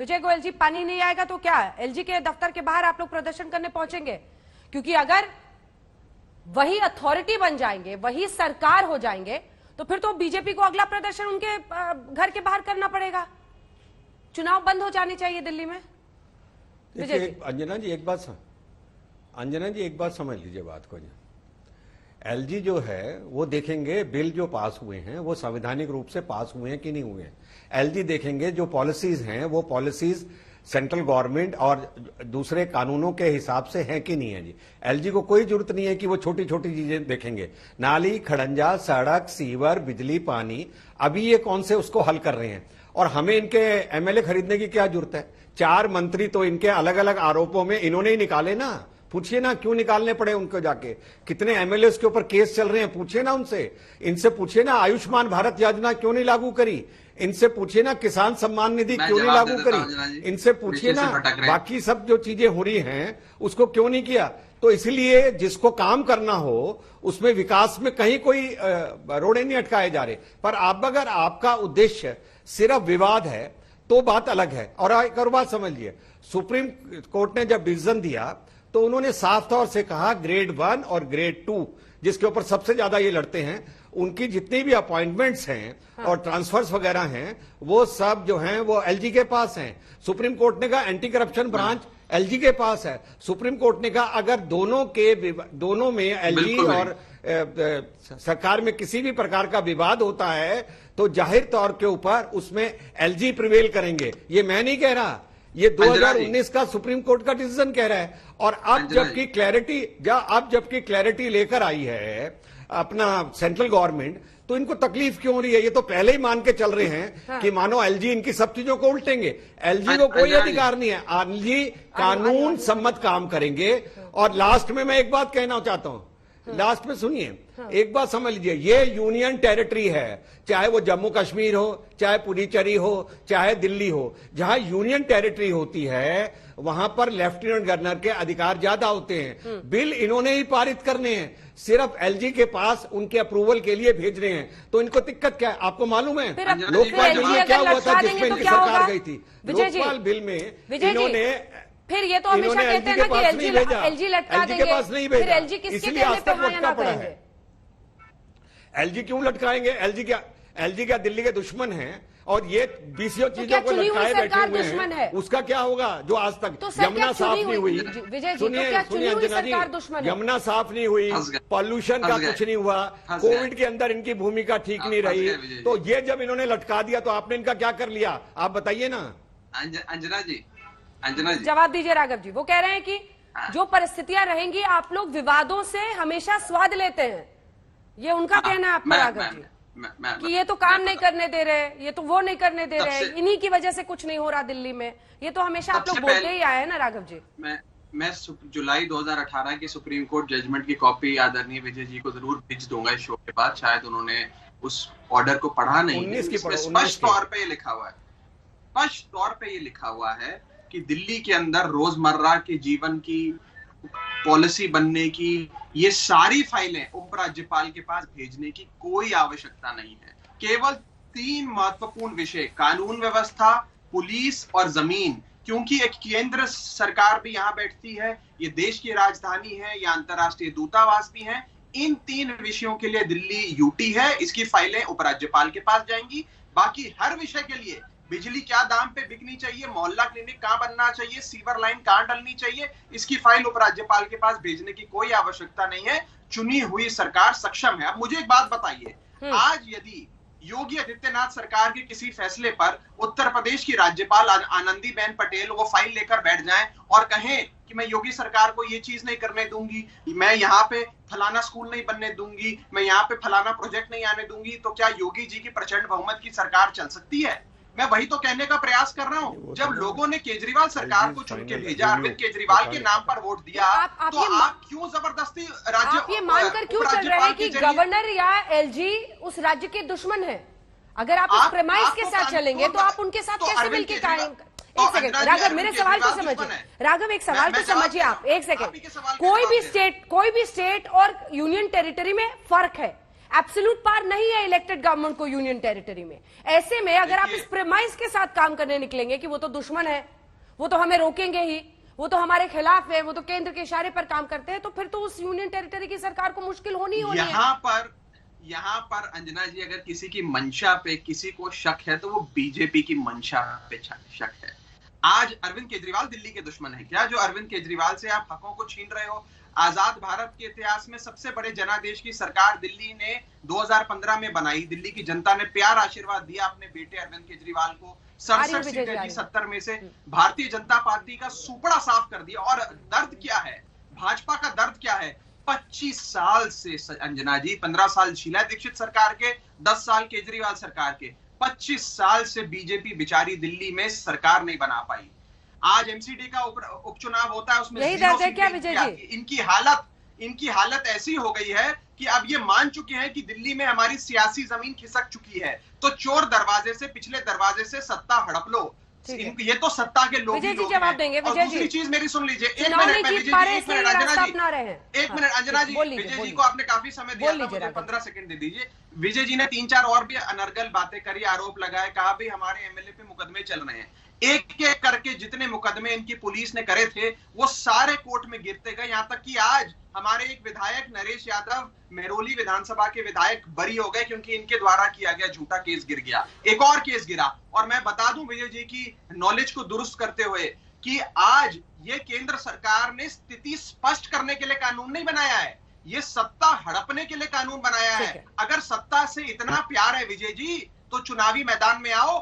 विजय गोयल जी, पानी नहीं आएगा तो क्या एलजी के दफ्तर के बाहर आप लोग प्रदर्शन करने पहुंचेंगे? क्योंकि अगर वही अथॉरिटी बन जाएंगे, वही सरकार हो जाएंगे, तो फिर तो बीजेपी को अगला प्रदर्शन उनके घर के बाहर करना पड़ेगा। चुनाव बंद हो जाने चाहिए दिल्ली में। देखिए अंजना जी एक बात समझ लीजिए बात को। एलजी जो है वो देखेंगे बिल जो पास हुए हैं वो संवैधानिक रूप से पास हुए हैं कि नहीं हुए हैं। एलजी देखेंगे जो पॉलिसीज हैं वो पॉलिसीज सेंट्रल गवर्नमेंट और दूसरे कानूनों के हिसाब से हैं कि नहीं है जी। एलजी को कोई जरूरत नहीं है कि वो छोटी छोटी चीजें देखेंगे, नाली खड़ंजा सड़क सीवर बिजली पानी, अभी ये कौन से उसको हल कर रहे हैं। और हमें इनके एमएलए खरीदने की क्या जरूरत है? 4 मंत्री तो इनके अलग अलग आरोपों में इन्होंने ही निकाले ना। पूछिए ना क्यों निकालने पड़े उनको, जाके कितने एमएलए के ऊपर केस चल रहे हैं, पूछिए ना उनसे। इनसे पूछिए ना आयुष्मान भारत योजना क्यों नहीं लागू करी, इनसे पूछिए ना किसान सम्मान निधि क्यों नहीं लागू करी, इनसे पूछिए ना बाकी सब जो चीजें हो रही हैं उसको क्यों नहीं किया। तो इसलिए जिसको काम करना हो उसमें विकास में कहीं कोई रोड़े नहीं अटकाए जा रहे। पर अब अगर आपका उद्देश्य सिर्फ विवाद है तो बात अलग है। और एक और बात समझिए, सुप्रीम कोर्ट ने जब डिसीजन दिया तो उन्होंने साफ तौर से कहा ग्रेड 1 और ग्रेड 2 जिसके ऊपर सबसे ज्यादा ये लड़ते हैं, उनकी जितनी भी अपॉइंटमेंट्स हैं और ट्रांसफर्स वगैरह हैं वो सब जो हैं वो एलजी के पास हैं। सुप्रीम कोर्ट ने कहा एंटी करप्शन ब्रांच एलजी के पास है। सुप्रीम कोर्ट ने कहा अगर दोनों में एलजी और सरकार में किसी भी प्रकार का विवाद होता है तो जाहिर तौर के ऊपर उसमें एलजी प्रिवेल करेंगे। ये मैं नहीं कह रहा, ये 2019 का सुप्रीम कोर्ट का डिसीजन कह रहा है। और अब जबकि क्लैरिटी लेकर आई है अपना सेंट्रल गवर्नमेंट, तो इनको तकलीफ क्यों हो रही है? ये तो पहले ही मान के चल रहे हैं कि मानो एलजी इनकी सब चीजों को उल्टेंगे। एलजी को कोई अधिकार नहीं है, एलजी कानून सम्मत काम करेंगे। और लास्ट में मैं एक बात कहना चाहता हूं, लास्ट में सुनिए, एक बात समझ लीजिए, ये यूनियन टेरिटरी है, चाहे वो जम्मू कश्मीर हो, चाहे पुडुचेरी हो, चाहे दिल्ली हो। जहां यूनियन टेरिटरी होती है वहां पर लेफ्टिनेंट गवर्नर के अधिकार ज्यादा होते हैं। बिल इन्होंने ही पारित करने हैं, सिर्फ एलजी के पास उनके अप्रूवल के लिए भेज रहे हैं। तो इनको दिक्कत क्या है? आपको मालूम है लोकपाल बिल में क्या हुआ था जिसमें इनकी सरकार गई थी? लोकपाल बिल में इन्होंने फिर ये तो हमेशा कहते हैं ना कि एलजी लटका देंगे, फिर एलजी किसके कहने पे हाँ या ना करेंगे? एलजी क्यों लटकाएंगे? एलजी क्या दिल्ली के दुश्मन हैं? और ये बीसियों चीजों को लटकाए बैठे हुए हैं, उसका क्या होगा जो आज तक यमुना साफ नहीं हुई? सुनिए अंजना जी, यमुना साफ नहीं हुई, पॉल्यूशन का कुछ नहीं हुआ, कोविड के अंदर इनकी भूमिका ठीक नहीं रही। तो ये जब इन्होंने लटका दिया तो आपने इनका क्या कर लिया? आप बताइए ना। अंजना जी जवाब दीजिए राघव जी। वो कह रहे हैं कि जो परिस्थितियां रहेंगी आप लोग विवादों से हमेशा स्वाद लेते हैं, ये उनका कहना है आपका राघव जी, कि ये तो काम नहीं करने दे रहे, ये तो वो नहीं करने दे रहे, इन्हीं की वजह से कुछ नहीं हो रहा दिल्ली में। ये तो हमेशा आप लोग बोलते ही आए हैं ना राघव जी। मैं जुलाई 2018 की सुप्रीम कोर्ट जजमेंट की कॉपी आदरणीय विजय जी को जरूर भेज दूंगा इस शो के बाद। शायद उन्होंने उस ऑर्डर को पढ़ा नहीं। स्पष्ट तौर पे ये लिखा हुआ है कि दिल्ली के अंदर रोजमर्रा के जीवन की पॉलिसी बनने की ये सारी फाइलें उपराज्यपाल के पास भेजने की कोई आवश्यकता नहीं है। केवल 3 महत्वपूर्ण विषय, कानून व्यवस्था, पुलिस और जमीन, क्योंकि एक केंद्र सरकार भी यहाँ बैठती है, ये देश की राजधानी है, या अंतरराष्ट्रीय दूतावास भी है। इन 3 विषयों के लिए दिल्ली यूटी है, इसकी फाइलें उपराज्यपाल के पास जाएंगी। बाकी हर विषय के लिए, बिजली क्या दाम पे बिकनी चाहिए, मोहल्ला क्लिनिक कहां बनना चाहिए, सीवर लाइन कहां डलनी चाहिए, इसकी फाइल उपराज्यपाल के पास भेजने की कोई आवश्यकता नहीं है। चुनी हुई सरकार सक्षम है। अब मुझे एक बात बताइए, आज यदि योगी आदित्यनाथ सरकार के किसी फैसले पर उत्तर प्रदेश की राज्यपाल आनंदीबेन पटेल वो फाइल लेकर बैठ जाएं और कहें कि मैं योगी सरकार को ये चीज नहीं करने दूंगी, मैं यहाँ पे फलाना स्कूल नहीं बनने दूंगी, मैं यहाँ पे फलाना प्रोजेक्ट नहीं आने दूंगी, तो क्या योगी जी की प्रचंड बहुमत की सरकार चल सकती है? मैं वही तो कहने का प्रयास कर रहा हूँ। जब लोगों ने केजरीवाल सरकार को चुन के भेजा, अरविंद केजरीवाल के नाम पर वोट दिया, तो आप क्यों जबरदस्ती राज्य, आप ये मानकर क्यों चल रहे हैं कि गवर्नर या एलजी उस राज्य के दुश्मन है? अगर आप इस प्रेमाइस के साथ चलेंगे तो आप उनके साथ कैसे मिलकर कायम? एक सेकंड राघव, मेरे सवाल को समझिए। राघव एक सवाल तो समझिए आप, एक सेकंड। कोई भी स्टेट और यूनियन टेरिटरी में फर्क है। एब्सोल्यूट पावर नहीं है इलेक्टेड गवर्नमेंट को यूनियन टेरिटरी में। ऐसे में अगर आप इस प्रेमाइज के साथ काम करने निकलेंगे कि वो तो दुश्मन है, वो तो हमें रोकेंगे ही, वो तो हमारे खिलाफ है, वो तो केंद्र के इशारे पर काम करते हैं, तो फिर तो उस यूनियन टेरिटरी की सरकार को मुश्किल होनी है। यहाँ पर अंजना जी, अगर किसी की मंशा पे किसी को शक है तो वो बीजेपी की मंशा पे शक है। आज अरविंद केजरीवाल दिल्ली के दुश्मन है क्या? जो अरविंद केजरीवाल से आप हकों को छीन रहे हो। आजाद भारत के इतिहास में सबसे बड़े जनादेश की सरकार दिल्ली ने 2015 में बनाई। दिल्ली की जनता ने प्यार आशीर्वाद दिया अपने बेटे अरविंद केजरीवाल को। 67 सीटें जी 70 में से भारतीय जनता पार्टी का सुपड़ा साफ कर दिया। और दर्द क्या है, भाजपा का दर्द क्या है? 25 साल से अंजना जी, 15 साल शीला दीक्षित सरकार के, 10 साल केजरीवाल सरकार के, 25 साल से बीजेपी बेचारी दिल्ली में सरकार नहीं बना पाई। आज एमसीडी का उपचुनाव होता है, उसमें यही दर्द है क्या विजय जी? इनकी हालत ऐसी हो गई है कि अब ये मान चुके हैं कि दिल्ली में हमारी सियासी जमीन खिसक चुकी है, तो चोर दरवाजे से, पिछले दरवाजे से सत्ता हड़प लो। ये तो सत्ता के लोग विजय जी जवाब देंगे। विजय दूसरी चीज मेरी सुन लीजिए, एक मिनट अंजना जी, अंजना जी, विजय जी को आपने काफी समय दिया था, मुझे 15 सेकंड दे दीजिए। विजय जी ने 3-4 और भी अनर्गल बातें करी, आरोप लगाए, कहा भी हमारे एमएलए पे मुकदमे चल रहे हैं। एक एक करके जितने मुकदमे इनकी पुलिस ने करे थे वो सारे कोर्ट में गिरते गए, यहां तक कि आज हमारे एक विधायक नरेश यादव मेहरौली विधानसभा के विधायक बरी हो गए क्योंकि इनके द्वारा किया गया झूठा केस गिर गया। एक और केस गिरा। और मैं बता दूं विजय जी की नॉलेज को दुरुस्त करते हुए कि आज ये केंद्र सरकार ने स्थिति स्पष्ट करने के लिए कानून नहीं बनाया है, ये सत्ता हड़पने के लिए कानून बनाया है। अगर सत्ता से इतना प्यार है विजय जी तो चुनावी मैदान में आओ,